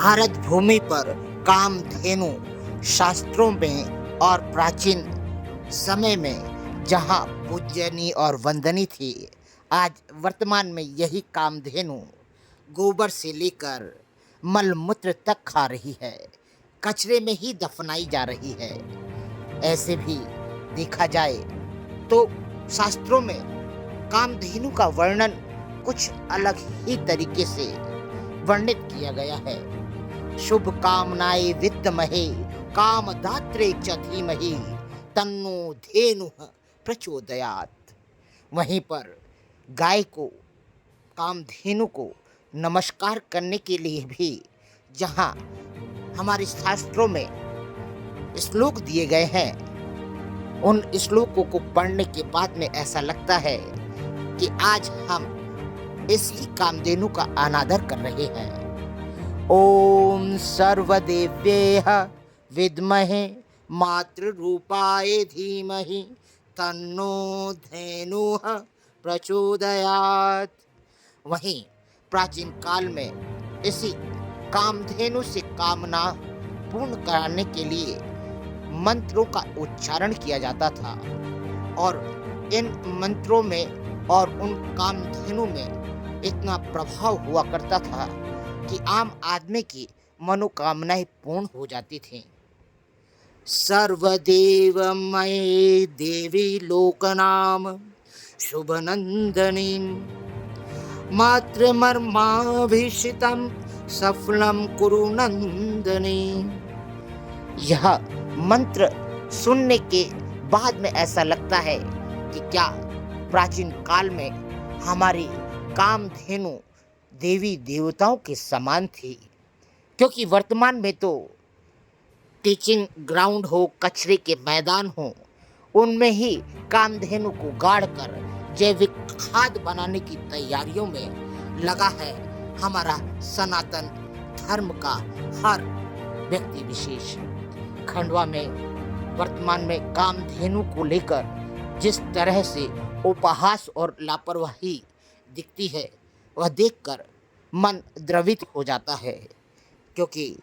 भारत भूमि पर कामधेनु शास्त्रों में और प्राचीन समय में जहाँ पूजनीय और वंदनीय थी, आज वर्तमान में यही कामधेनु गोबर से लेकर मलमूत्र तक खा रही है, कचरे में ही दफनाई जा रही है। ऐसे भी देखा जाए तो शास्त्रों में कामधेनु का वर्णन कुछ अलग ही तरीके से वर्णित किया गया है। शुभ कामनाए विद्महे कामदात्रे च धीमहि तन्नो धेनुः प्रचोदयात्। वहीं पर गाय को, कामधेनु को नमस्कार करने के लिए भी जहाँ हमारे शास्त्रों में श्लोक दिए गए हैं, उन श्लोकों को पढ़ने के बाद में ऐसा लगता है कि आज हम इसी कामधेनु का अनादर कर रहे हैं। ओम सर्वदेव्येह विद्महे मातृरूपाय धीमहि तन्नो धेनुः प्रचोदयात्। वहीं प्राचीन काल में इसी कामधेनु से कामना पूर्ण कराने के लिए मंत्रों का उच्चारण किया जाता था और इन मंत्रों में और उन कामधेनु में इतना प्रभाव हुआ करता था कि आम आदमी की मनोकामनाएं पूर्ण हो जाती थीं। सर्वदेवमये देवी लोकनाम शुभनंदनीं मातृमर्माभिषितं सफलं कुरु नंदनी। यह मंत्र सुनने के बाद में ऐसा लगता है कि क्या प्राचीन काल में हमारी कामधेनु देवी देवताओं के समान थी, क्योंकि वर्तमान में तो टीचिंग ग्राउंड हो, कचरे के मैदान हो, उनमें ही कामधेनु को गाड़कर जैविक खाद बनाने की तैयारियों में लगा है हमारा सनातन धर्म का हर व्यक्ति विशेष। खंडवा में वर्तमान में कामधेनु को लेकर जिस तरह से उपहास और लापरवाही दिखती है, वह देखकर मन द्रवित हो जाता है, क्योंकि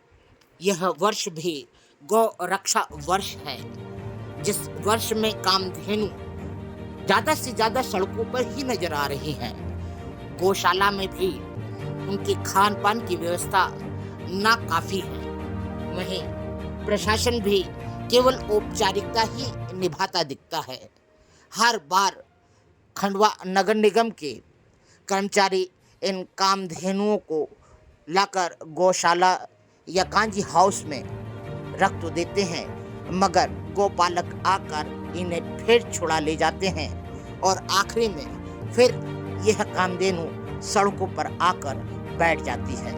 यह वर्ष भी गौ रक्षा वर्ष है, जिस वर्ष में कामधेनु ज़्यादा से ज़्यादा सड़कों पर ही नजर आ रही हैं। गौशाला में भी उनके खान पान की व्यवस्था नाकाफी है। वहीं प्रशासन भी केवल औपचारिकता ही निभाता दिखता है। हर बार खंडवा नगर निगम के कर्मचारी इन कामधेनुओं को लाकर गौशाला या गांजी हाउस में रख तो देते हैं, मगर गौपालक आकर इन्हें फिर छुड़ा ले जाते हैं और आखिरी में फिर यह कामधेनु सड़कों पर आकर बैठ जाती है।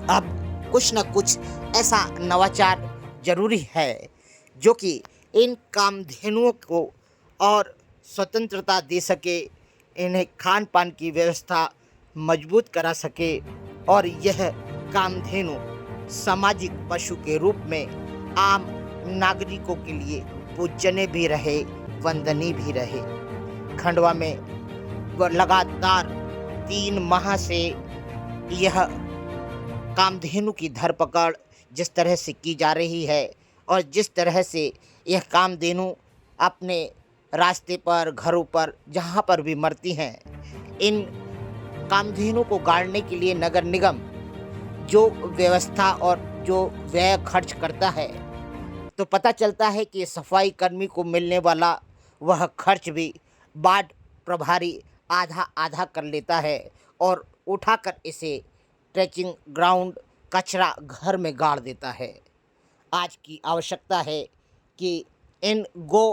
अब कुछ न कुछ ऐसा नवाचार जरूरी है जो कि इन कामधेनुओं को और स्वतंत्रता दे सके, इन्हें खान पान की व्यवस्था मजबूत करा सके और यह कामधेनु सामाजिक पशु के रूप में आम नागरिकों के लिए पूजनीय भी रहे, वंदनीय भी रहे। खंडवा में लगातार 3 माह से यह कामधेनु की धरपकड़ जिस तरह से की जा रही है और जिस तरह से यह कामधेनु अपने रास्ते पर, घरों पर, जहाँ पर भी मरती हैं, इन कामधेनु को गाड़ने के लिए नगर निगम जो व्यवस्था और जो व्यय खर्च करता है, तो पता चलता है कि सफाई कर्मी को मिलने वाला वह खर्च भी वार्ड प्रभारी आधा आधा कर लेता है और उठाकर इसे ट्रेचिंग ग्राउंड, कचरा घर में गाड़ देता है। आज की आवश्यकता है कि इन गौ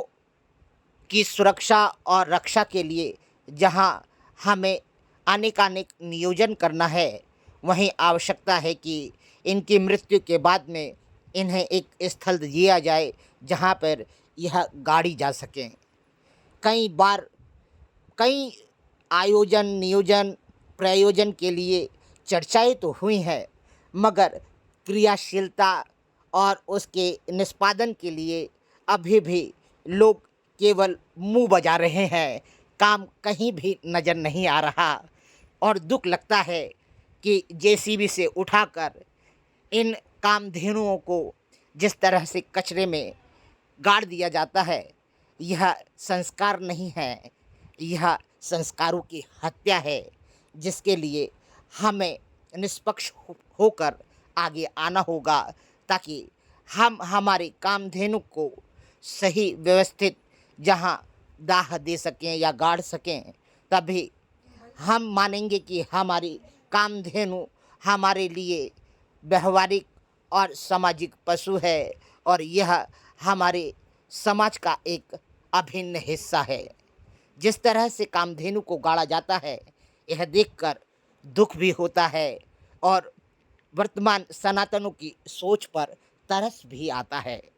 की सुरक्षा और रक्षा के लिए जहां हमें अनेकानेक नियोजन करना है, वहीं आवश्यकता है कि इनकी मृत्यु के बाद में इन्हें एक स्थल दिया जाए जहां पर यह गाड़ी जा सकें। कई बार कई आयोजन, नियोजन, प्रयोजन के लिए चर्चाएं तो हुई हैं, मगर क्रियाशीलता और उसके निष्पादन के लिए अभी भी लोग केवल मुंह बजा रहे हैं, काम कहीं भी नज़र नहीं आ रहा। और दुख लगता है कि जेसीबी से उठाकर इन कामधेनुओं को जिस तरह से कचरे में गाड़ दिया जाता है, यह संस्कार नहीं है, यह संस्कारों की हत्या है, जिसके लिए हमें निष्पक्ष होकर आगे आना होगा, ताकि हम हमारे कामधेनु को सही व्यवस्थित जहाँ दाह दे सकें या गाड़ सकें। तभी हम मानेंगे कि हमारी कामधेनु हमारे लिए व्यवहारिक और सामाजिक पशु है और यह हमारे समाज का एक अभिन्न हिस्सा है। जिस तरह से कामधेनु को गाड़ा जाता है, यह देखकर दुख भी होता है और वर्तमान सनातनों की सोच पर तरस भी आता है।